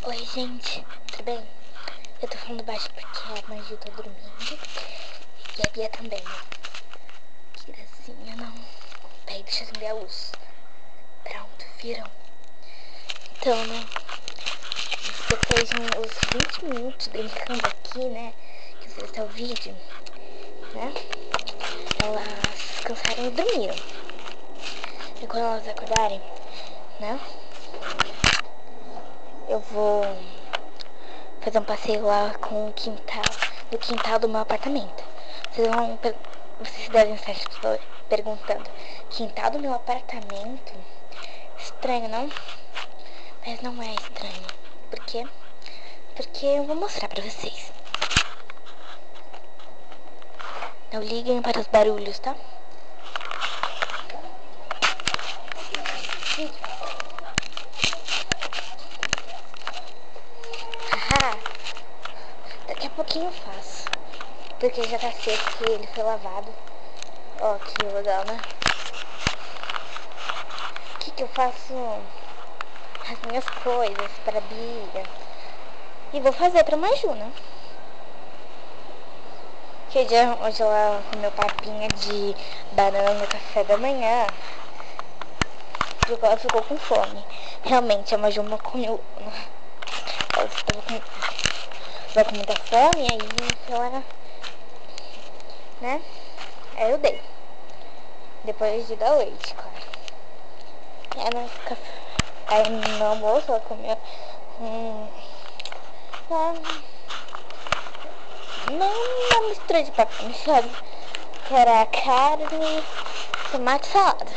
Oi, gente, tudo bem? Eu tô falando baixo porque a Maju tá dormindo e a Bia também, né? Que gracinha, não. Peraí, deixa eu acender a luz. Pronto, viram? Então, né? Depois de uns 20 minutos brincando aqui, né? Que vocês estão o vídeo, né? Elas cansaram e dormiram. E quando elas acordarem, né? Eu vou fazer um passeio lá com o quintal, no quintal do meu apartamento. Vocês devem estar perguntando, quintal do meu apartamento? Estranho, não? Mas não é estranho. Por quê? Porque eu vou mostrar pra vocês. Não liguem para os barulhos, tá? Haha, daqui a pouquinho eu faço. Porque já tá seco e ele foi lavado. Ó, que legal, né? O que eu faço? As minhas coisas pra Bia. E vou fazer pra Maju, né? Que hoje ela comeu papinha de banana no café da manhã. Porque ela ficou com fome. Realmente, a Maju não comeu. Ela estava com muita fome, aí ela, né? Aí eu dei. Depois de dar leite, claro. Aí no almoço ela comeu uma mistura de papinha, sabe? Que era carne, tomate e salada.